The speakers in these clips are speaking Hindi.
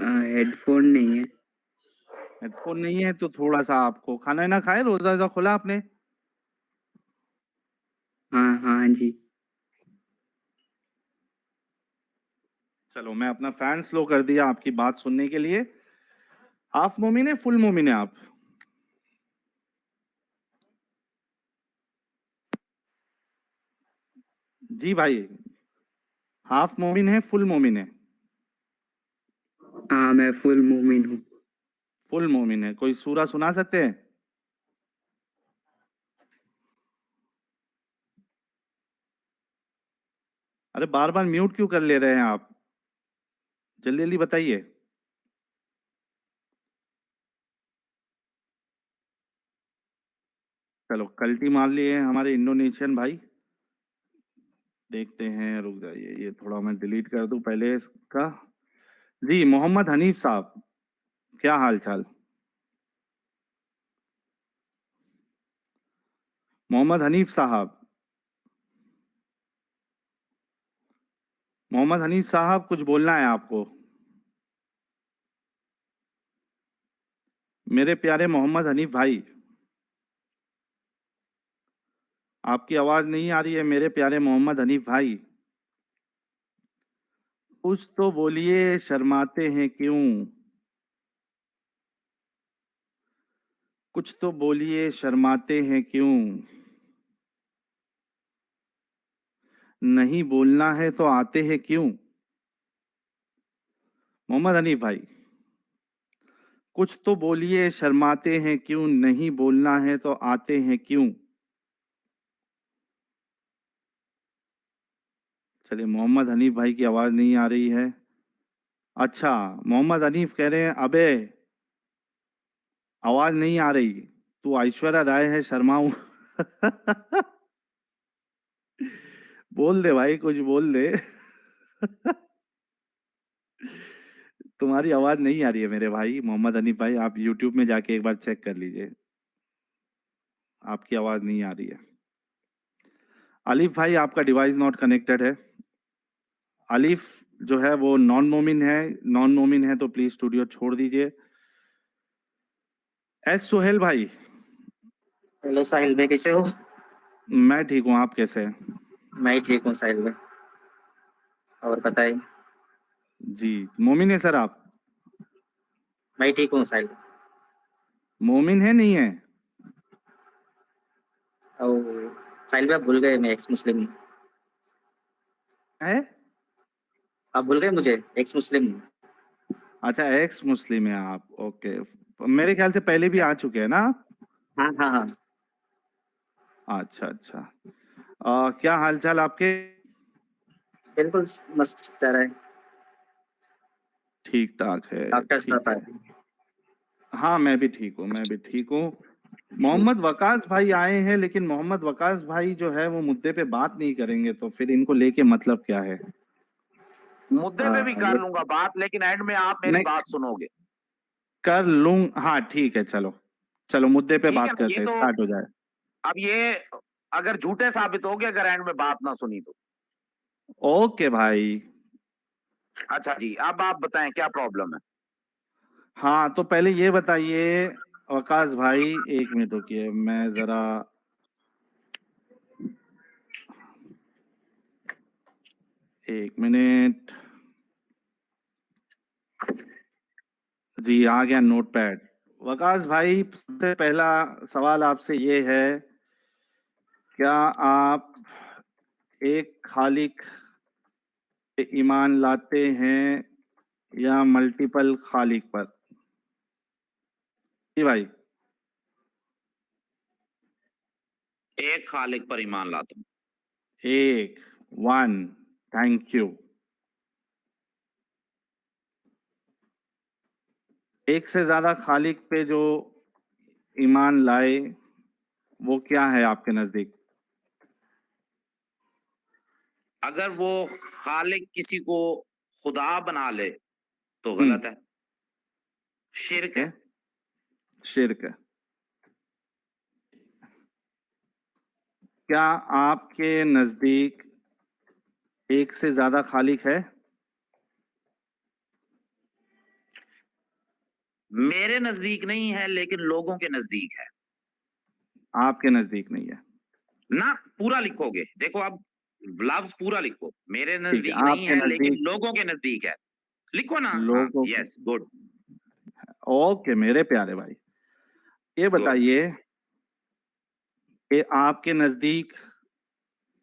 हेडफोन नहीं है। हेडफोन नहीं है तो थोड़ा सा आपको खाना ना खाए, रोजा रोजा खोला आपने? हाँ हाँ जी। चलो मैं अपना फैन स्लो कर दिया आपकी बात सुनने के लिए। हाफ मोमिन है फुल मोमिन है आप? जी भाई, हाफ मोमिन है फुल मोमिन है? हाँ मैं फुल मोमिन हूँ। फुल मोमिन है। कोई सूरा सुना सकते हैं? अरे बार बार म्यूट क्यों कर ले रहे हैं आप? जल्दी जल्दी बताइए। चलो कल्टी मार लिए हैं हमारे इंडोनेशियन भाई। देखते हैं, रुक जाइए, ये थोड़ा मैं डिलीट कर दूं पहले इसका। जी मोहम्मद हनीफ साहब, क्या हाल चाल? मोहम्मद हनीफ साहब, मोहम्मद हनीफ साहब कुछ बोलना है आपको। मेरे प्यारे मोहम्मद हनीफ भाई, आपकी आवाज नहीं आ रही है मेरे प्यारे मोहम्मद हनीफ भाई। कुछ तो बोलिए, शर्माते हैं क्यों? कुछ तो बोलिए, शर्माते हैं क्यों? नहीं बोलना है तो आते हैं क्यों? मोहम्मद हनीफ भाई, कुछ तो बोलिए, शर्माते हैं क्यों? नहीं बोलना है तो आते हैं क्यों? चलिए, मोहम्मद हनीफ भाई की आवाज नहीं आ रही है। अच्छा, मोहम्मद हनीफ कह रहे हैं अबे आवाज नहीं आ रही, तू ऐश्वर्या राय है, शर्माऊं? बोल दे भाई, कुछ बोल दे। तुम्हारी आवाज नहीं आ रही है मेरे भाई मोहम्मद हनीफ भाई, आप यूट्यूब में जाके एक बार चेक कर लीजिए, आपकी आवाज नहीं आ रही है। आलिफ भाई, आपका डिवाइस नॉट कनेक्टेड है। आलिफ जो है वो नॉन मोमिन है, नॉन मोमिन है तो प्लीज स्टूडियो छोड़ दीजिए। एस सोहेल भाई, हेलो साहिल भाई, कैसे हो? मैं ठीक हूँ, आप कैसे हैं? मैं ही ठीक हूँ साहिल भाई। और बताइए। जी, मोमिन है सर आप? मैं ही ठीक हूँ साहिल भाई। मोमिन है नहीं है? और साहिल भाई, आप भूल गए मैं एक्स मुस्लिम हूँ। है? आप भूल गए मुझे, एक्स मुस्लिम हूँ। अच्छा, एक्स मुस्लिम है आप, ओके। मेरे ख्याल से पहले भी आ चुके हैं ना आप? हाँ हाँ हाँ। अच्छा अच्छा। क्या हालचाल आपके? बिल्कुल मस्त चल रहा है। ठीक ठाक है, डॉक्टर ठीक साहब है। आए। हाँ मैं भी ठीक हूँ, मैं भी ठीक हूँ। मोहम्मद वकास भाई आए हैं, लेकिन मोहम्मद वकास भाई जो है वो मुद्दे पे बात नहीं करेंगे, तो फिर इनको लेके मतलब क्या है? मुद्दे पे भी कर वो लूंगा बात, लेकिन एंड में आप मेरी नहीं बात सुनोगे। कर लूं, हाँ ठीक है, चलो चलो मुद्दे पे ठीक है बात ना? ये करते हैं, तो स्टार्ट हो जाए। अब ये अगर झूठे साबित हो गए अगर एंड में बात ना सुनी तो। ओके भाई। अच्छा जी, अब आप बताएं क्या प्रॉब्लम है। हाँ तो पहले ये बताइए वकास भाई, एक मिनट रुकिए, मैं जरा, एक मिनट। जी आ गया नोटपैड। वकास भाई, सबसे पहला सवाल आपसे ये है, क्या आप एक खालिक पे ईमान लाते हैं या मल्टीपल खालिक पर? जी भाई। एक खालिक पर ईमान लाता हूं। एक, वन, थैंक यू। एक से ज्यादा खालिक पे जो ईमान लाए वो क्या है आपके नजदीक? अगर वो खालिक किसी को खुदा बना ले तो हम्म, गलत है, शिर्क ओके, है। शिर्क है। क्या आपके नजदीक एक से ज्यादा खालिक है? मेरे नजदीक नहीं है लेकिन लोगों के नजदीक है आपके नजदीक नहीं है। ना। पूरा लिखोगे, देखो आप लफ्ज पूरा लिखो, मेरे ठीक है, नजदीक नहीं आपके है लेकिन नजदीक लोगों के नजदीक है, लिखो ना। हाँ, लोगों के। यस, गुड ओके मेरे प्यारे भाई, ये गुड। बताइए कि आपके नजदीक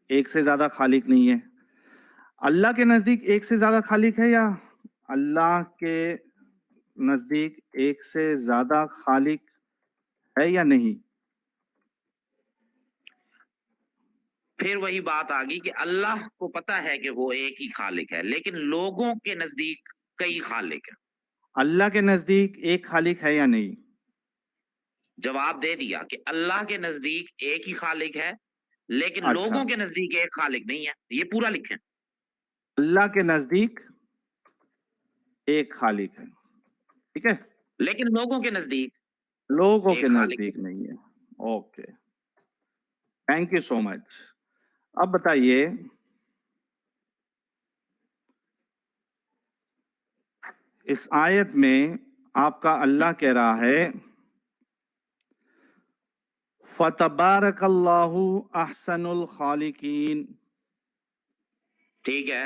एक से ज्यादा खालिक नहीं है, अल्लाह के नजदीक एक से ज्यादा खालिक है, या अल्लाह के नजदीक एक से ज्यादा खालिक है या नहीं? फिर वही बात आ गई कि अल्लाह को पता है कि वो एक ही खालिक है लेकिन लोगों के नजदीक कई खालिक है। अल्लाह के नजदीक एक खालिक है या नहीं? जवाब दे दिया कि अल्लाह के नजदीक एक ही खालिक है लेकिन अच्छा, लोगों के नजदीक एक खालिक नहीं है, ये पूरा लिखें। अल्लाह के नजदीक एक खालिक है, ठीक है, लेकिन लोगों के नजदीक लोगों के एक खालिक नजदीक नहीं है। Okay, thank you so much. अब बताइए, इस आयत में आपका अल्लाह कह रहा है फतबारकल्लाहु अहसनुल खालिकीन, ठीक है।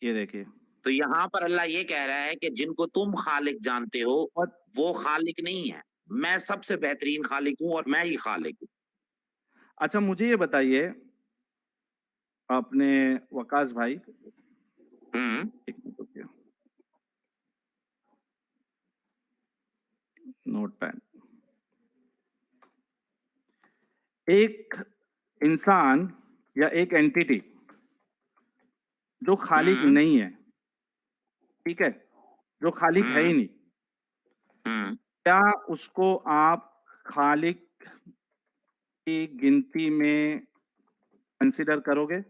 ये देखिए, तो यहाँ पर अल्लाह ये कह रहा है कि जिनको तुम खालिक जानते हो वो खालिक नहीं है, मैं सबसे बेहतरीन खालिक हूं और मैं ही खालिक हूं। अच्छा मुझे ये बताइए, अपने वकास भाई, एक मिनट रुकिए, नोट पैड, एक इंसान या एक एंटिटी जो खालिक नहीं है, ठीक है, जो खालिक है ही नहीं, क्या उसको आप खालिक की गिनती में कंसिडर करोगे?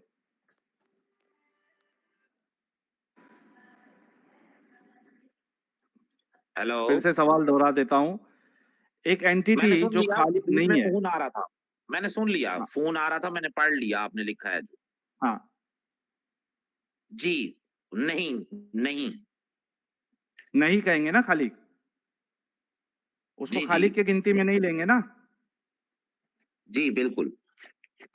हेलो, फिर से सवाल दोहरा देता हूं, एक मैंने एंटिटी सुन जो लिया, खालिक बीच में नहीं है। फोन आ रहा था, मैंने सुन लिया, हाँ, फोन आ रहा था, मैंने पढ़ लिया आपने लिखा है जो। हाँ, जी, नहीं, नहीं, नहीं कहेंगे ना खालिक, उसको जी जी खालिक की गिनती में नहीं लेंगे ना। जी, बिल्कुल।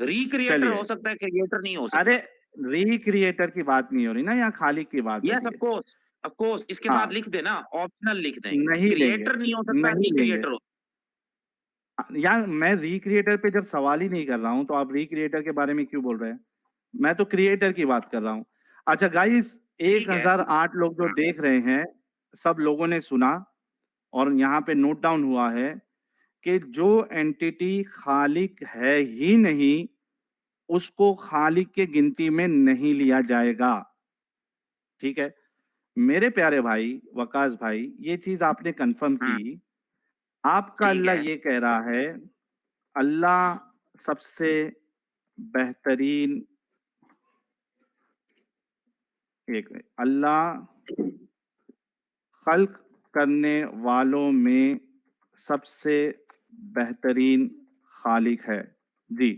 रिक्रिएटर चलिए, हो सकता है, क्रिएटर नहीं हो अरे सकता। रिक्रिएटर की बात नहीं हो रही ना, यहाँ खालिक की बात हो यस, रही ऑफ है। कोर्स, ऑफ कोर्स, इसके साथ हाँ, लिख देना, ऑप्शनल लिख दें, नहीं लेंगे, क्रिएटर नहीं हो सकता, नहीं लेंगे। रिक्रिएटर हो। यार मैं रिक्रिएटर पे जब सवाल ही नहीं कर रहा हूं तो आप रिक्रिएटर के बारे में क्यों बोल रहे हैं? मैं तो क्रिएटर की बात कर रहा हूं। अच्छा गाइस, ठीक है। 1008 लोग जो हाँ, देख रहे हैं, सब लोगों ने सुना और यहाँ पे नोट डाउन हुआ है कि जो एंटिटी खालिक है ही नहीं, उसको खालिक के गिनती में नहीं लिया जाएगा, ठीक है। मेरे प्यारे भाई वकास भाई, ये चीज आपने कंफर्म हाँ, की। आपका ठीक अल्लाह है। ये कह रहा है, अल्लाह सबसे बेहतरीन, एक मिनट, अल्लाह खल्क करने वालों में सबसे बेहतरीन खालिक है। जी,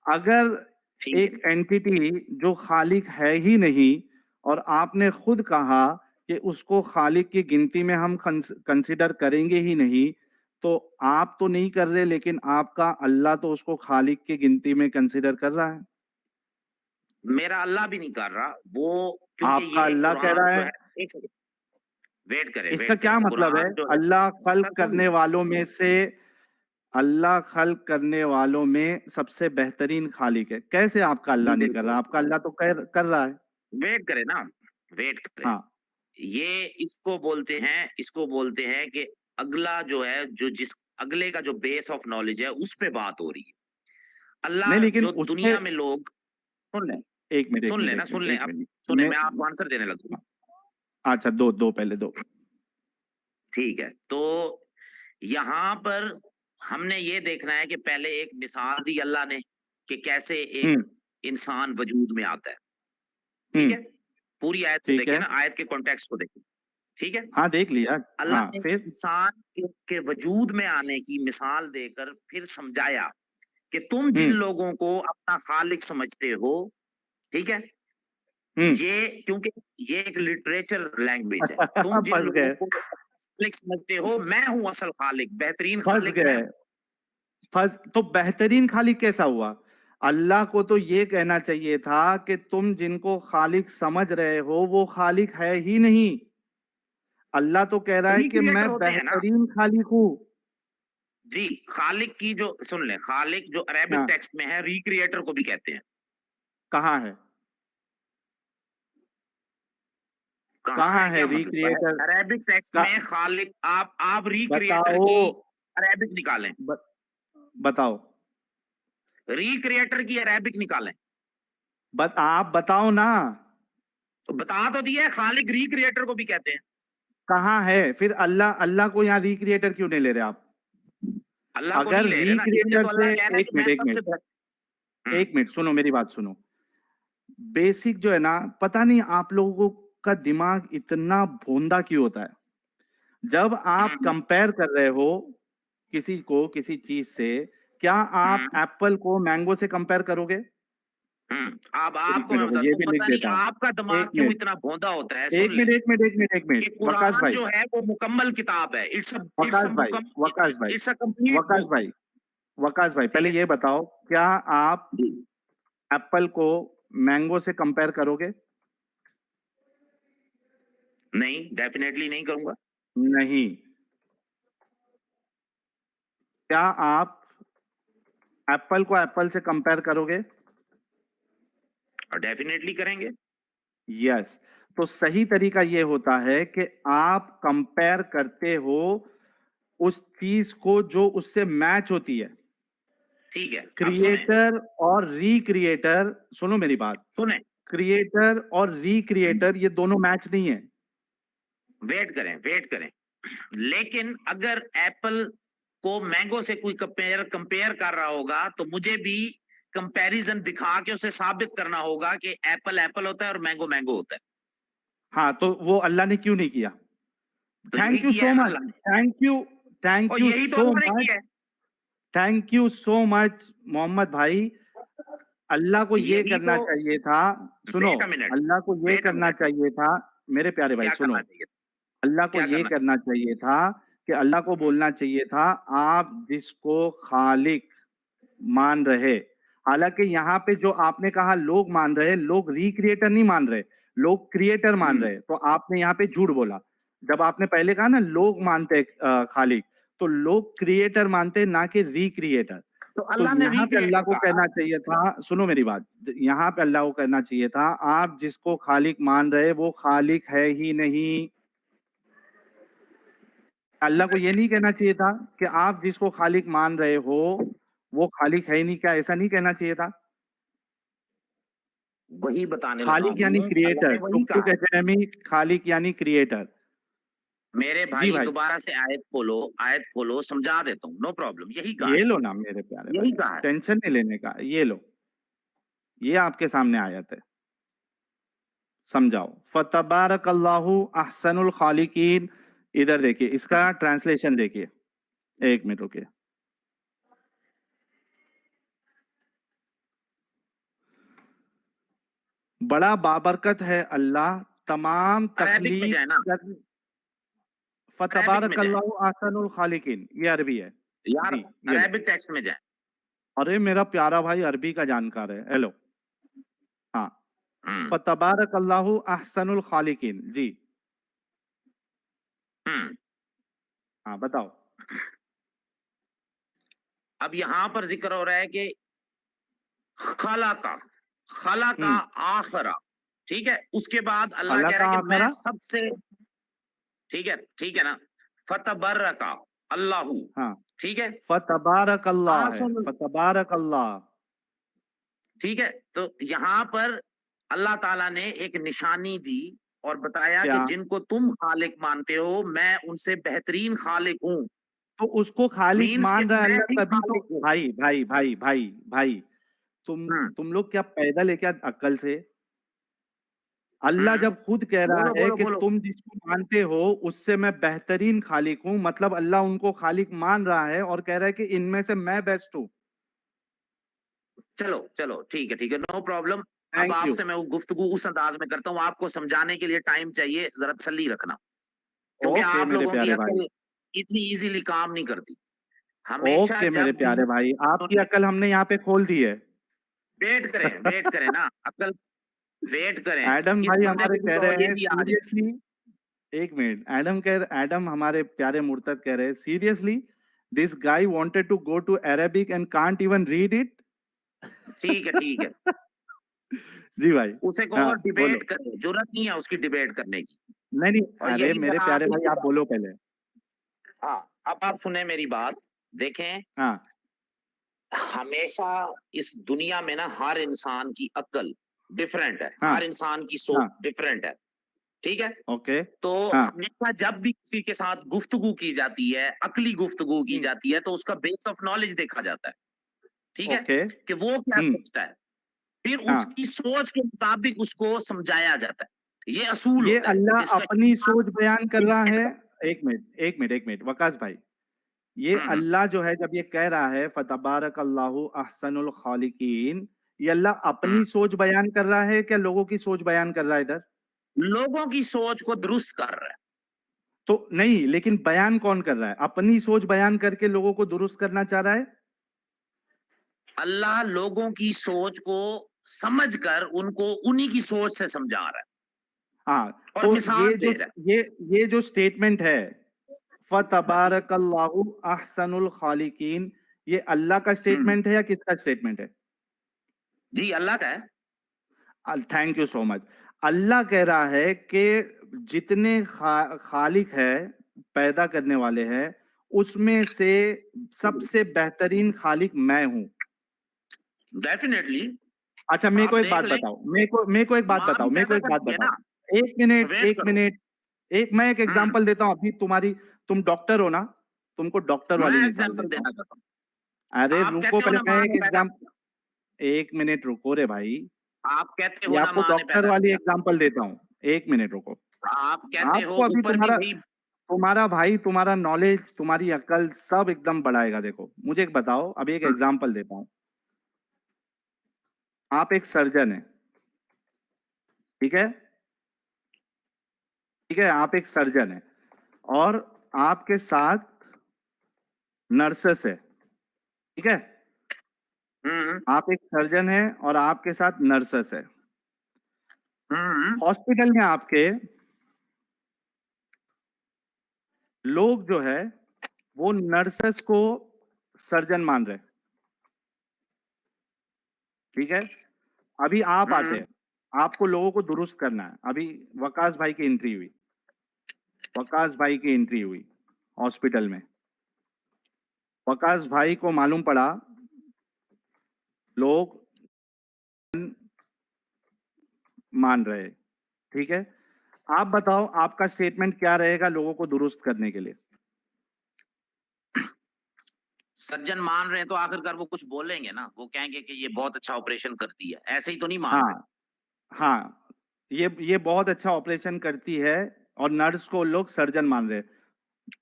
अगर ठीक एक है, एंटिटी जो खालिक है ही नहीं और आपने खुद कहा कि उसको खालिक की गिनती में हम कंसिडर करेंगे ही नहीं, तो आप तो नहीं कर रहे लेकिन आपका अल्लाह तो उसको खालिक की गिनती में कंसिडर कर रहा है। मेरा अल्लाह भी नहीं कर रहा वो, क्योंकि आपका ये अल्लाह कह कुरान रहा जो है, है, एक सेकंड, इसका वेट क्या करें, मतलब है? कुरान जो है, अल्लाह खल्क सर सुन करने वालों में से, अल्लाह खल्क करने वालों में सबसे बेहतरीन खालिक है। कैसे आपका जी अल्लाह नहीं कर बिल्कुल, रहा? आपका अल्लाह तो कर रहा है। वेट करें ना, वेट करें। हाँ, ये इसको बोलते हैं कि अगला जो है, जो जिस अगले का जो बेस ऑफ नॉलेज है उस पे बात हो रही है। नहीं अल्लाह लेकिन जो उसमें, दुनिया में लोग, सुन लें, एक मिनट एक सुन मिनट लें ना, एक सुन मिनट लें, एक अब मिनट सुने, मैं, मैं आपको आंसर देने लगूंगा। अच्छा दो दो पहले दो। ठीक है, तो यहाँ पर हमने ये देखना है कि पहले एक मिसाल दी अल्लाह ने कि कैसे एक हम्म, इंसान वजूद में आता है। ठीक हम्म, है, पूरी आयत को ठीक देखें है, ना, आयत के कॉन्टेक्स्ट को देखें। ठीक है, हाँ देख लिया। अल्लाह हाँ ने फिर, इंसान के वजूद में आने की मिसाल देकर फिर समझाया कि तुम जिन हम्म, लोगों को अपना खालिक समझते हो, ठीक है, हम्म, ये क्योंकि ये एक लिटरेचर लैंग्वेज है, तुम जिन फंस लोगों गए, को खालिक समझते हो, मैं हूं असल खालिक, बेहतरीन फंस खालिक मैं गए। हूं। फंस तो बेहतरीन खालिक कैसा हुआ? अल्लाह को तो ये कहना चाहिए था कि तुम जिनको खालिक समझ रहे हो वो खालिक है ही नहीं। अल्लाह तो कह रहा है कि मैं रिक्रिएटर होते हैं ना बेहतरीन खालिक हूँ। जी। खालिक की जो सुन ले, खालिक जो अरेबिक हाँ, टेक्स्ट में है रिक्रिएटर को भी कहते हैं। कहाँ है? कहाँ कहाँ है है क्या मतलब है? रिक्रिएटर? अरेबिक टेक्स्ट का में खालिक, आप रिक्रिएटर बताओ। की अरेबिक निकालें, ब, बताओ। रिक्रिएटर की अरेबिक निकालें। आप बताओ ना। तो बता तो दिया है, खालिक रिक्रिएटर को भी कहते हैं। कहाँ है फिर? अल्लाह अल्लाह को यहाँ रिक्रिएटर क्यों नहीं ले रहे आप? अल्लाह को अगर नहीं ले रहे ना, इसलिए रिक्रिएटर तो से अल्लाह कह रहा है एक कि मिनट मैं एक सबसे मिनट बेहतर। एक मिनट सुनो, मेरी बात सुनो। बेसिक जो है ना, पता नहीं आप लोगों का दिमाग इतना भोंदा क्यों होता है। जब आप कंपेयर कर रहे हो किसी को किसी चीज से, क्या आप एप्पल को मैंगो से कंपेयर करोगे? अब एक आपको मिनट मैं रुको, बताता ये हूँ, भी लिख पता नहीं देता हूँ। आपका दिमाग एक क्यों मिनट इतना भोंदा होता है। एक सुन ले मिनट एक मिनट एक मिनट एक कि मिनट वकास कुरान भाई, जो है वो मुकम्मल किताब है। इट्स वकास भाई, वकास भाई, it's a complete Waqas book. भाई, वकास भाई, ठीक पहले है ये बताओ, क्या आप जी। एप्पल को मैंगो से कंपेयर करोगे? नहीं, डेफिनेटली नहीं करूंगा। नहीं। क्या आप एप्पल को एप्पल से कंपेयर करोगे? और डेफिनेटली करेंगे। यस। तो सही तरीका ये होता है कि आप कंपेयर करते हो उस चीज को जो उससे मैच होती है। ठीक है, अब सुने क्रिएटर और रिक्रिएटर, सुनो मेरी बात, सुने क्रिएटर और रिक्रिएटर ये दोनों मैच नहीं है। वेट करें। लेकिन अगर एप्पल को मैंगो से कोई कंपेयर कर रहा होगा तो मुझे भी कंपैरिजन दिखा के उसे साबित करना होगा कि एप्पल एप्पल होता है और मैंगो मैंगो होता है। हाँ, तो वो अल्लाह ने क्यों नहीं किया? तो यही थैंक यू किया सो है ना मच, अल्लाह ने, थैंक और यू यही तो सो अल्लाह ने मच, किया है। Thank you so much Mohammad भाई। अल्लाह को ये यही करना तो चाहिए था, सुनो, वेट अ मिनट अल्लाह को ये वेट अ करना मिनट चाहिए था, मेरे प्यारे भाई क्या सुनो, करना चाहिए? अल्लाह को क्या ये करना? करना चाहिए था कि अल्लाह को बोलना चाहिए था, आप जिसको खालिक मान रहे, हालांकि यहाँ पे जो आपने कहा लोग मान रहे, लोग रिक्रिएटर नहीं मान रहे, लोग क्रिएटर मान रहे, तो आपने यहाँ पे झूठ बोला। जब आपने पहले कहा ना लोग मानते खालिक, तो लोग क्रिएटर मानते ना कि रिक्रिएटर। तो तो अल्लाह ने यहाँ पे अल्लाह रिक्रिएटर को कहा ना। कहना चाहिए था, सुनो मेरी बात, यहाँ पे अल्लाह को कहना चाहिए था, आप जिसको खालिक मान रहे वो खालिक है ही नहीं। अल्लाह को ये नहीं कहना चाहिए था कि आप जिसको खालिक मान रहे हो वो खालिक है ही नहीं, क्या ऐसा नहीं कहना चाहिए था? वही बताने लगा खालिक यानी हूँ, अल्लाह क्रिएटर, ने वही टुक कहा टुक है। एकेडमी, खालिक यानी क्रिएटर। मेरे जी भाई भाई, दोबारा से आयत खोलो, समझा देता हूँ, नो प्रॉब्लम। यही कहा ये है, लो ना मेरे प्यारे भाई, यही कहा है। टेंशन नहीं लेने का, ये लो, ये आपके सामने आयत है, समझाओ। फतबारकल्लाहु अहसनुल खालिकीन। इधर देखिए, इसका ट्रांसलेशन देखिए, एक मिनट रुकिए। बड़ा बाबरकत है अल्लाह, तमाम अरेबिक में जाए ना, तखलीक। अरेबिक में जाए फतबारकल्लाहु अहसनुल खालिकीन, ये अरबी है। यार, जी, ये लो। अरेबिक टेक्स्ट में जाए। अरे मेरा प्यारा भाई अरबी का जानकार है, हेलो। हाँ, हम्म फतबारकल्लाहु अहसनुल खालिकीन, जी। हम्म हाँ बताओ। अब यहाँ पर जिक्र हो रहा है कि खला का हम्म। आखरा, ठीक है। उसके बाद अल्लाह अल्लाह कह का रहा है कि मैं आखरा। सबसे, ठीक है ना। फतबर्रका अल्लाहू, हाँ, ठीक है। फतबारकल्लाह है, आसन, फतबारकल्लाह। ठीक है। तो यहाँ पर अल्लाह ताला ने एक निशानी दी और बताया कि क्या? जिनको तुम खालिक मानते हो मैं उनसे बेहतरीन खालिक हूं। तो उसको खालिक मीन्स कि मान रहा है मैं अल्लाह, भी तभी तो। खालिक हूं। भाई भाई भाई भाई भाई, हम्म तुम लोग क्या पैदा लेके अक्ल से? अल्लाह हम्म जब खुद कह रहा बोलो है बोलो कि बोलो। तुम जिसको मानते हो उससे मैं बेहतरीन खालिक हूं, मतलब अल्लाह उनको खालिक मान रहा है और कह रहा है कि इनमें से मैं बेस्ट हूं। चलो चलो, ठीक है, नो प्रॉब्लम। अब थैंक यू। आपसे मैं वो गुफ्तगू उस अंदाज में करता हूँ, आपको समझाने के लिए टाइम चाहिए, जरा तसल्ली रखना। क्योंकि ओके आप मेरे लोगों की प्यारे भाई, अकल इतनी इजीली काम नहीं करती। हमेशा ओके मेरे जब भी प्यारे भाई, आपकी अकल हमने यहाँ पे खोल दी है। वेट करें ना, अकल वेट करें। एडम इस भाई बंदे हमारे को भी कह तो रहे ये हैं भी आ जाए। सीरियसली, एक मिनट, एडम हमारे प्यारे मुर्तद कह रहे हैं seriously this guy wanted to go to Arabic and can't even read it. ठीक है, ठीक है। जी भाई, उसे हाँ कहो बोलो। डिबेट करे, जरूरत नहीं है उसकी डिबेट करने की। नहीं नहीं, और अरे यही मेरे जहाँ प्यारे आखिरी भाई आप बात। बोलो पहले। हाँ, अब आप सुने मेरी बात। देखें, हाँ हमेशा इस दुनिया में ना हर इंसान की अक्ल डिफरेंट है, हाँ हर इंसान की सोच हाँ, डिफरेंट है। ठीक है। ओके, तो हाँ, हमेशा जब भी किसी के साथ गुफ्तगू की जाती है, अकली गुफ्तगू की जाती है, तो उसका बेस ऑफ नॉलेज देखा जाता है। ठीक है, ओके, कि वो क्या सोचता है, फिर हाँ। उसकी सोच के मुताबिक उसको समझाया जाता है। ये असूल ये होता है अल्लाह डिस्कशन अपनी का, सोच बयान कर रहा डिबेट है। का। एक मिनट एक मिनट एक मिनट, वकास भाई, ये हम्म, अल्लाह जो है जब ये कह रहा है फतबारक अल्लाहु अहसनुल खालिकीन, ये अल्लाह हम्म। अपनी सोच बयान कर रहा है क्या लोगों की सोच बयान कर रहा है इधर? लोगों की सोच को दुरुस्त कर रहा है। तो नहीं, लेकिन बयान कौन कर रहा है? अपनी सोच बयान करके लोगों को दुरुस्त करना चाह रहा है। अल्लाह लोगों की सोच को समझकर उनको उन्हीं की सोच से समझा रहा है हाँ, और तो मिसाल दे रहा है। ये जो स्टेटमेंट है फतबारक अल्लाहु अहसनुल खालिकीन, ये अल्लाह का हम्म, स्टेटमेंट है या किसका स्टेटमेंट है? जी अल्लाह का है। Thank you so much. Allah कह रहा है कि जितने खालिक है, पैदा करने वाले हैं, उसमें से सबसे बेहतरीन खालिक मैं हूं। डेफिनेटली। अच्छा मेरे आप को एक देख बात लें, बताओ, मेरे को एक बात माँ बताओ, भी मेरे को पैदा एक बात करती है बताओ। ना। एक मिनट वेट एक करो। मिनट, मैं एक हम्म, एग्जांपल देता हूं। अभी तुम डॉक्टर हो ना, तुमको डॉक्टर मैं वाली मिसाल एग्जांपल देता हूं। देना चाहता हूँ। अरे आप रुको कहते हो पहले, ना मैं माँ एक ने पैदा एग्जाम एक मिनट रुको रे भाई, आप कहते ये हो ना आपको माँ ने डॉक्टर पैदा वाली किया। एग्जांपल देता हूँ। एक मिनट रुको। आप कहते हो आपको अभी ऊपर भी वही। तुम्हारा भाई, तुम्हारा नॉलेज, तुम्हारी अकल सब एकदम बढ़ाएगा। देखो मुझे एक बताओ, अभी एक एग्जांपल देता हूँ। आप एक सर्जन है, ठीक है, ठीक है, आप एक सर्जन है और आपके साथ नर्सेस है, ठीक है, हम्म, आप एक सर्जन है और आपके साथ नर्सेस है। हम्म। हॉस्पिटल में आपके लोग जो है वो नर्सेस को सर्जन मान रहे, ठीक है। अभी आप आते हैं, आपको लोगों को दुरुस्त करना है। अभी वकास भाई की एंट्री हुई, वकास भाई की एंट्री हुई हॉस्पिटल में। वकास भाई को मालूम पड़ा लोग मान रहे, ठीक है। आप बताओ आपका स्टेटमेंट क्या रहेगा लोगों को दुरुस्त करने के लिए? सर्जन मान रहे हैं तो आखिरकार वो कुछ बोलेंगे ना, वो कहेंगे कि ये बहुत अच्छा ऑपरेशन करती है, ऐसे ही तो नहीं मान रहे। हाँ हाँ, ये बहुत अच्छा ऑपरेशन करती है और नर्स को लोग सर्जन मान रहे।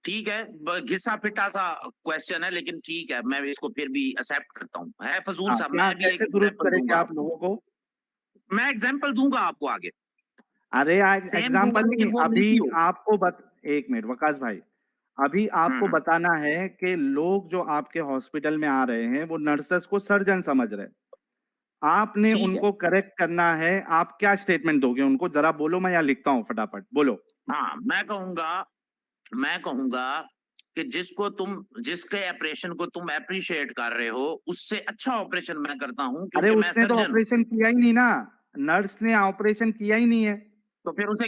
ठीक है, घिसा पिटा सा क्वेश्चन है, लेकिन ठीक है, मैं इसको फिर भी एक्सेप्ट करता हूँ। है फजूल हाँ, सा, क्या मैं भी एक कैसे दुरुस्त एग्जांपल करेंगे दूंगा आप आपको। लोगों को? मैं एग्जांपल दूंगा आपको आगे, अरे सेम दूंगा, एग्जाम्पल नहीं, लेकिन वो अभी मिलती होगी। एक मिनट वकास भाई, अभी आपको हम्म, बताना है कि लोग जो आपके हॉस्पिटल में आ रहे हैं वो नर्सेस को सर्जन समझ रहे हैं। आपने ठीक है। उनको करेक्ट करना है। आप क्या स्टेटमेंट दोगे उनको, जरा बोलो, मैं यहाँ लिखता हूँ, फटाफट बोलो। हाँ, मैं कहूंगा कि जिसके ऑपरेशन को तुम अप्रिशिएट कर रहे हो, उससे अच्छा ऑपरेशन मैं करता हूँ, अरे क्योंकि मैं उसने तो सर्जन हूँ। ऑपरेशन किया ही नहीं ना, नर्स ने ऑपरेशन किया ही नहीं है। तो फिर उसे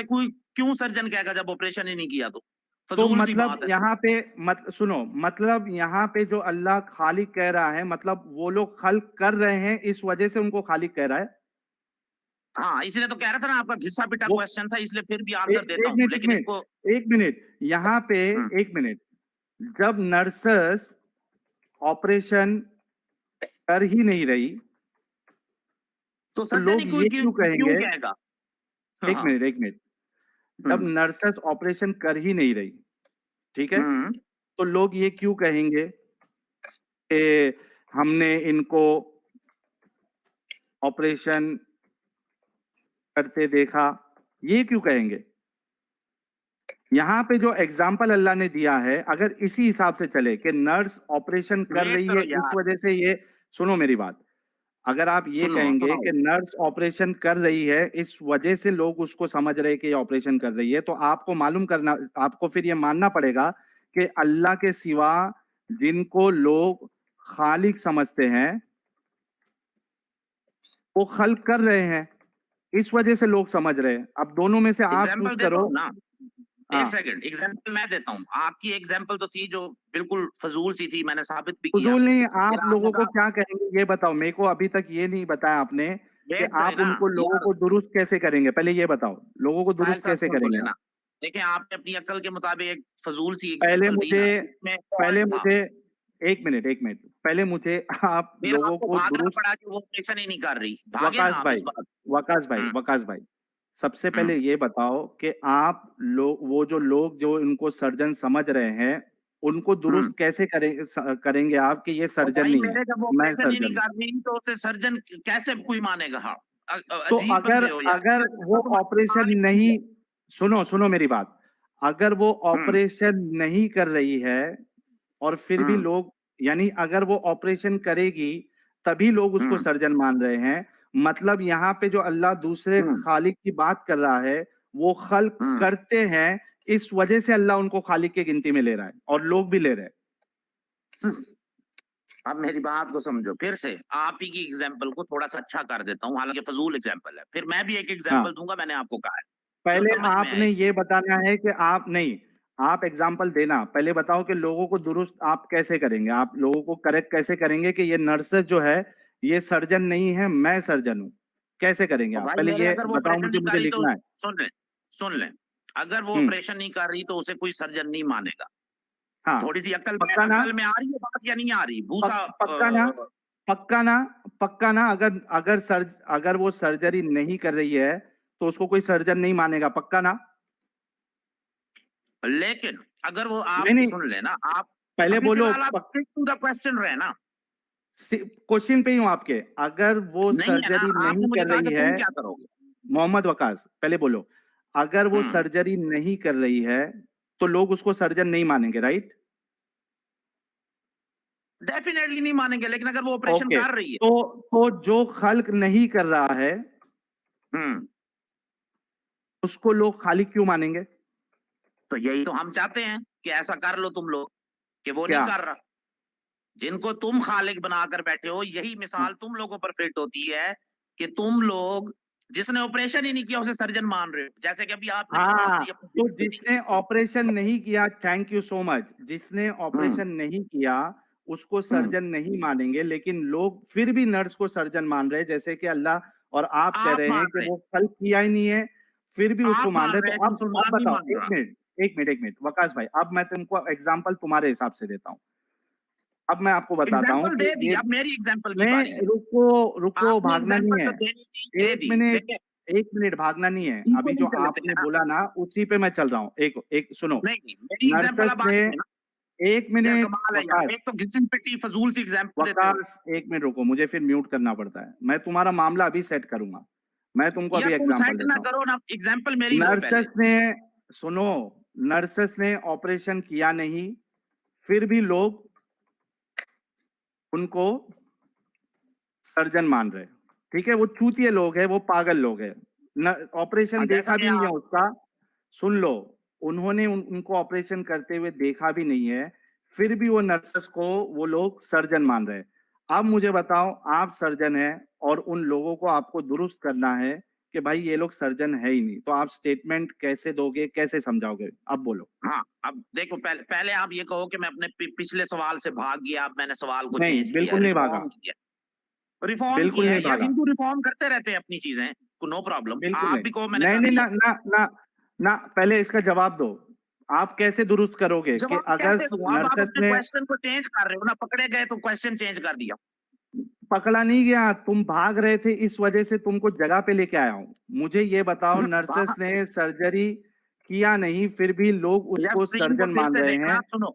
कोई क्यों सर्जन कहेगा जब ऑपरेशन ही नहीं किया? तो तो फजूल सी मतलब बात है। यहाँ पे सुनो, मतलब यहाँ पे जो अल्लाह खालिक कह रहा है, मतलब वो लोग खल्क कर रहे हैं, इस वजह से उनको खालिक कह रहा है। हाँ, इसलिए तो कह रहा था ना, आपका घिसा पिटा वो क्वेश्चन था, इसलिए फिर भी आंसर देता एक हूँ, मिनट एक लेकिन मिनट इसको। एक मिनट, यहाँ पे हम्म, एक मिनट, जब नर्सेस ऑपरेशन कर ही नहीं रही तो तो सर्जन ही लोग क्यों ये क्यों क्यों क्यों कहेंगे? कहेगा? एक हाँ। मिनट एक मिनट, जब हम्म, नर्सेस ऑपरेशन कर ही नहीं रही, ठीक है, हम्म। तो लोग ये क्यों कहेंगे कि हमने इनको ऑपरेशन करते देखा? ये क्यों कहेंगे? यहाँ पे जो एग्जाम्पल अल्लाह ने दिया है, अगर इसी हिसाब से चले कि नर्स ऑपरेशन कर वेट रही करो है इस यार, वजह से ये, सुनो मेरी बात, अगर आप ये सुनो कहेंगे सुनाओ। कि नर्स ऑपरेशन कर रही है इस वजह से लोग उसको समझ रहे हैं कि ये ऑपरेशन कर रही है, तो आपको मालूम करना, आपको फिर ये मानना पड़ेगा कि अल्लाह के सिवा जिनको लोग खालिक समझते हैं वो खल्क कर रहे हैं, इस वजह से लोग समझ रहे हैं। अब दोनों में से आप एग्जाम्पल चूज देता करो। हूँ ना, एक हाँ, सेकंड, एग्जाम्पल मैं देता हूँ। आपकी एग्जाम्पल तो थी जो बिल्कुल फजूल सी थी, मैंने साबित भी किया। फजूल नहीं, फिर आप आपने लोगों को कहा क्या कहेंगे ये बताओ, मेरे को अभी तक ये नहीं बताया आपने कि वेट करें आप ना उनको लोगों यार, को दुरुस्त कैसे करेंगे, पहले ये बताओ लोगों को साहिल दुरुस्त साहब कैसे सुन तो करेंगे लेना। आप? देखिए आपने अपनी अक्ल के मुताबिक एक फजूल सी पहले एग्जाम्पल दी मुझे ना, इसमें पहले फॉल्ट था। मुझे एक मिनट, एक मिनट, पहले मुझे आप फिर लोगों आपको को भागना दुरुस्त, पड़ा कि वो ऑपरेशन ही नहीं कर रही, भागे ना वकास आप इस भाई, बात। वकास भाई, हम्म, वकास भाई, सबसे हम्म, पहले ये बताओ कि आप लोग, वो जो लोग जो इनको सर्जन समझ रहे हैं उनको हम्म। दुरुस्त कैसे करेंगे आप कि ये और सर्जन भाई नहीं है, मेरे जब मैं ऑपरेशन ही नहीं सर्जन हूँ? कर रही तो उसे सर्जन कैसे कोई मानेगा? हाँ, तो अजीब अगर बंदे हो यार। अगर वो तुम्हारी ऑपरेशन ईमान ही नहीं नहीं, है। सुनो सुनो मेरी बात, अगर वो हम्म, ऑपरेशन नहीं कर रही है और फिर भी हम्म, लोग, यानी अगर वो ऑपरेशन करेगी तभी लोग उसको हम्म, सर्जन मान रहे हैं, मतलब यहाँ पे जो अल्लाह दूसरे हम्म, खालिक की बात कर रहा है वो खल्क हम्म। करते हैं, इस वजह से अल्लाह उनको खालिक की गिनती में ले रहा है और लोग भी ले रहे हैं। अब मेरी बात को समझो फिर से, आप ही की एग्जाम्पल को थोड़ा सा अच्छा कर देता हूँ, हालांकि फजूल एग्जाम्पल है। फिर मैं भी एक हाँ, एग्जाम्पल दूंगा, मैंने आपको कहा है, जो पहले समझ में आपने आएगी। ये बताना है कि आप नहीं, आप एग्जाम्पल देना, पहले बताओ कि लोगों को दुरुस्त आप कैसे करेंगे, आप लोगों को करेक्ट कैसे करेंगे कि ये नर्सेस जो है ये सर्जन नहीं है, मैं सर्जन हूँ, कैसे करेंगे तो आप, भाई पहले मेरे ये अगर वो बताओ, ऑपरेशन मुझे नहीं कर मुझे रही तो लिखना है। सुन लें, सुन लें, अगर वो हम्म, ऑपरेशन नहीं कर रही तो उसे कोई सर्जन नहीं मानेगा। हाँ, थोड़ी सी पक्का ना, अकल में आ रही है बात या नहीं आ रही? भूसा पक्का ना, पक्का ना, पक्का ना, अगर अगर वो सर्जरी नहीं कर रही है तो उसको कोई सर्जन नहीं मानेगा, पक्का ना? लेकिन अगर वो, आप नहीं नहीं, सुन लेना, आप पहले अभी बोलो, फिलहाल आप स्टिक टू द क्वेश्चन रहे ना। क्वेश्चन पे ही हूँ आपके, अगर वो नहीं है ना, सर्जरी नहीं आपने मुझे कर कहा कि रही है, तुम क्या करोगे। मोहम्मद वकास पहले बोलो, अगर वो हम्म, सर्जरी नहीं कर रही है तो लोग उसको सर्जन नहीं मानेंगे, राइट? डेफिनेटली नहीं मानेंगे, लेकिन अगर वो ऑपरेशन ओके, कर रही है। तो जो खल्क नहीं कर रहा है हम्म, उसको लोग खालिक क्यों मानेंगे? तो यही तो हम चाहते हैं कि ऐसा कर लो तुम लोग, कि वो नहीं क्या? कर रहा। जिनको तुम खालिक बनाकर बैठे हो, यही मिसाल तुम लोगों पर फिट होती है कि तुम लोग जिसने ऑपरेशन ही नहीं किया उसे सर्जन मान रहे हो। जैसे कि अभी आपने मिसाल हाँ, दी अपनी तो जिस्म की। जिसने ऑपरेशन नहीं किया, थैंक यू सो मच, जिसने हम्म, ऑपरेशन नहीं किया उसको हम्म। सर्जन नहीं मानेंगे, लेकिन लोग फिर भी नर्स को सर्जन मान रहे हैं, जैसे कि अल्लाह और आप कह आप रहे मान हैं कि रहे हैं, वो फल किया ही नहीं है, फिर भी उसको आप मान मान रहे रहे हैं। हैं, तो एक अब मुसलमान नहीं बताओ, मान एक रहा। मिनट, एक मिनट, एक मिनट, वकास भाई, अब मैं तुमको एग्जाम्पल तुम्हारे हिसाब से देता हूँ, अब मैं आपको बताता हूँ एग्जाम्पल कि दे दी, ये, अब मेरी एग्जाम्पल की बारी नहीं, है। रुको रुको, आपने भागना नहीं एग्जाम्पल है, जो देनी थी दे एक दी। मिनट, देखिए, एक मिनट, भागना नहीं है, अभी इक्वली जो चलते हैं आपने ना। बोला ना उसी पे मैं चल रहा हूँ, एक एक सुनो, नहीं नहीं, मेरी एग्जाम्पल नर्सेस अब ने, आगे है ना। एक यार मिनट कमाल है यार, वकास, एक तो घिसन पिटी फजूल सी एग्जाम्पल देते हो। वकास एक मिनट रुको, मुझे फिर म्यूट करना पड़ता है, मैं तुम्हारा मामला अभी सेट करूंगा, मैं तुमको या अभी तुम एग्जांपल सेट ना देता हूँ। करो ना, एग्जाम्पल मेरी लो पहले। नर्सेस ने, सुनो, नर्सेस ने ऑपरेशन किया नहीं, फिर भी लोग उनको सर्जन मान रहे, ठीक है, वो चूतिए लोग हैं, वो पागल लोग हैं, ऑपरेशन जैसा देखा कि भी नहीं है आप, उसका, सुन लो, उन्होंने उनको ऑपरेशन करते हुए देखा भी नहीं है, फिर भी वो नर्सेस को वो लोग सर्जन मान रहे हैं। अब मुझे बताओ, आप सर्जन हैं और उन लोगों को आपको दुरुस्त करना है कि भाई ये लोग सर्जन है ही नहीं, तो आप स्टेटमेंट कैसे दोगे, कैसे समझाओगे, अब बोलो। हाँ अब देखो, पहले आप ये कहो कि मैं अपने पिछले सवाल से भाग गया, अब मैंने सवाल को नहीं, चेंज किया, बिल्कुल नहीं भागा, रिफॉर्म किया। रिफॉर्म बिल्कुल किया नहीं है यार, भागा, हिंदू रिफॉर्म करते रहते हैं अपनी चीजें, नो प्रॉब्लम। बिल्कुल आप नहीं, भी कहो मैंने नहीं कर नहीं, दिया। ना ना ना ना, पहले इसका जवाब दो, आप कैसे दुरुस्त करोगे कि जवाब अगर कैसे दूं? अब आप नर्सेस अपने ने, क्वेश्चन को चेंज कर रहे हो ना, पकड़े गए तो क्वेश्चन चेंज कर दिया। पकड़ा नहीं गया, तुम भाग रहे थे, इस वजह से तुमको जगह पे लेके आया हूं, मुझे ये बताओ, नर्सेस ने सर्जरी किया नहीं फिर भी लोग यार उसको स्ट्रीम को सर्जन फिर मान से रहे देखना, हैं? सुनो,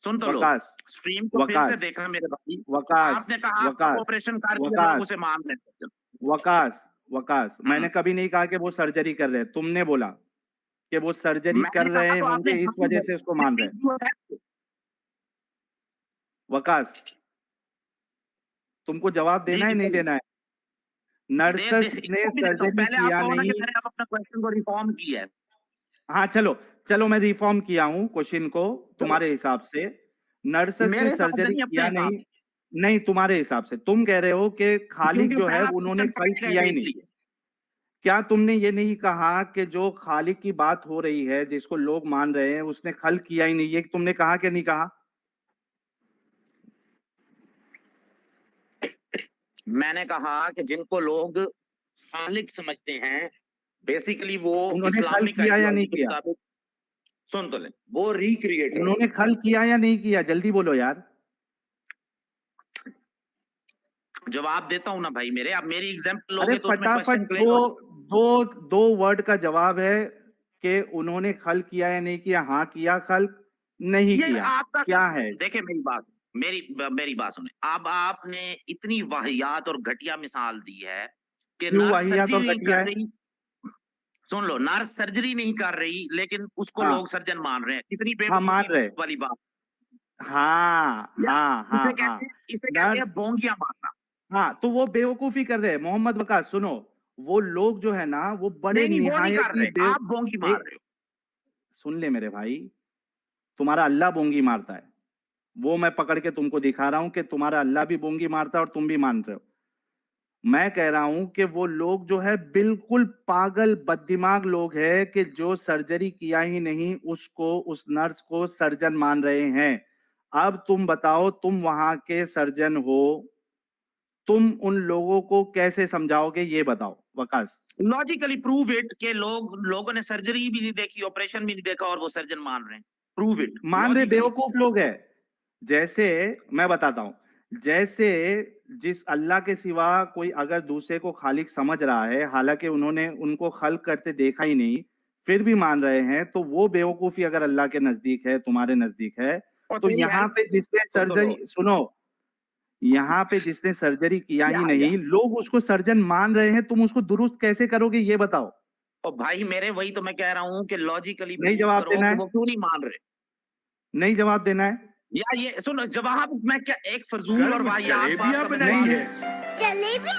सुन तो लो, वकास, स्ट्रीम को फिर से वकास, देखना मेरे भाई। वकास, आपने कहा आपका वकास, ऑपरेशन कर दिया, लोग वकास, उसे मान रहे हैं। वकास, वकास, हम्म, मैंने कभी नहीं कहा कि वो सर्जरी कर रहे हैं, तुमने बोला, कि वो सर्जरी कर मैंने रहे कहा तो होंगे आपने इस हाँ वजह बोला। से उसको मान रहे हैं? Means you accept. वकास, तुमको जवाब जी देना है जी नहीं बोलिए। देना है? दे नर्सेस ने इसको भी देता हूँ। सर्जरी पहले आप किया कहो ना कि नहीं। मैंने आप अपना क्वेश्चन को रिफॉर्म किया है। हाँ चलो चलो, मैं रिफॉर्म किया हूँ क्वेश्चन को तुम्हारे हिसाब से। नर्सेस मेरे ने हिसाब से सर्जरी नहीं, अपने किया हिसाब नहीं, नहीं तुम्हारे हिसाब से। तुम कह रहे हो कि से। खालिक क्योंकि जो है पहला उन्होंने क्वेश्चन खल पढ़ किया गए ही नहीं। इसलिए। क्या तुमने ये नहीं कहा कि जो खालिक की बात हो रही है जिसको लोग मान रहे हैं उसने खल किया ही नहीं? ये तुमने कहा कि नहीं कहा? मैंने कहा कि जिनको लोग खालिक समझते हैं, बेसिकली वो उन्होंने खल इस्लामिक किया या नहीं आइडियोलॉजी के किया? मुताबिक, सुन तो ले, वो रिक्रिएटर उन्होंने खल किया या नहीं किया? जल्दी बोलो यार। जवाब देता हूं ना भाई मेरे, आप मेरी एग्जांपल अरे लोगे तो उसमें फटाफट क्वेश्चन क्लियर दो हो जाएगा। दो दो वर्ड का जवाब है कि उन्होंने खल किया या नहीं किया। हाँ किया खल, नहीं ये किया, आपका, क्या है? देखिए मेरी बात सुने। अब आपने इतनी वाहियात और घटिया मिसाल दी है कि क्यों नर्स वाहियात और सर्जरी नहीं घटिया कर है? रही। सुन लो, नर्स सर्जरी नहीं कर रही लेकिन उसको हाँ लोग सर्जन मान रहे हैं। कितनी हाँ मान बेवकूफी रहे। वाली बात। हाँ या हाँ हाँ हाँ। इसे कहते हैं नर्स, बोंगिया मारना। हाँ तो वो बेवकूफी कर रहे हैं। मोहम्मद वकास सुनो, वो लोग जो है ना वो बड़े नहीं नहीं, वो नहीं निहायत कर ही रहे, आप बोंगी मार रहे हो। सुन ले मेरे भाई, तुम्हारा अल्लाह बोंगी मारता है, वो मैं पकड़ के तुमको दिखा रहा हूं कि तुम्हारा अल्लाह भी बोंगी मारता है और तुम भी मान रहे हो। मैं कह रहा हूं कि वो लोग जो है बिल्कुल पागल बददिमाग लोग हैं कि जो सर्जरी किया ही नहीं उसको, उस नर्स को सर्जन मान रहे हैं। अब तुम बताओ, तुम वहां के सर्जन हो, तुम उन लोगों को कैसे समझाओगे ये बताओ वकास। लॉजिकली प्रूव इट के लोगों ने सर्जरी भी नहीं देखी, ऑपरेशन भी नहीं देखा और वो सर्जन मान रहे हैं। प्रूव इट मान रहे लॉजिकली। बेवकूफ लोग हैं। जैसे मैं बताता हूं, जैसे जिस अल्लाह के सिवा कोई अगर दूसरे को खालिक समझ रहा है, हालांकि उन्होंने उनको खल्क करते देखा ही नहीं, फिर भी मान रहे हैं, तो वो बेवकूफी अगर अल्लाह के नजदीक है, तुम्हारे नजदीक है, और तो तेरी यहाँ हेल्प पे जिसने सुन तो लो। सर्जरी, सुनो, यहाँ पे जिसने सर्जरी किया या ही नहीं, लोग उसको सर्जन मान रहे हैं, तुम उसको दुरुस्त कैसे करोगे ये बताओ। और भाई मेरे, वही तो मैं कह रहा हूं कि लॉजिकली नहीं प्रूव जवाब करो देना कि है, वो क्यों नहीं मान रहे। नहीं जवाब देना है। या ये सुन, जवाब मैं क्या एक फजूल और गर्म वाहियात बात जलेबियां का मैं बनाई जवाब है। जलेबी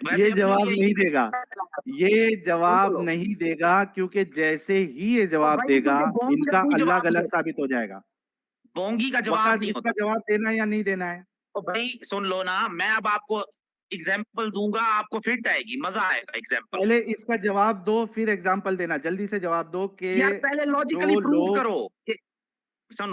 वैसे ये अपनी जवाब ये नहीं देगा, ये जवाब बोलो। नहीं देगा, क्योंकि जैसे ही ये जवाब भाई देगा क्योंकि बोंगी का इनका कोई अल्लाह जवाब नहीं गलत होता। साबित हो जाएगा। बोंगी का जवाब वकास नहीं इसका होता। जवाब देना है या नहीं देना है? तो भाई सुन लो ना, मैं अब आपको एग्जाम्पल दूंगा, आपको फिट आएगी, मजा आएगा एग्जाम्पल। पहले इसका जवाब दो फिर एग्जाम्पल देना, जल्दी से जवाब दो कि यार पहले लॉजिकली जो प्रूव लोग, करो कि सुन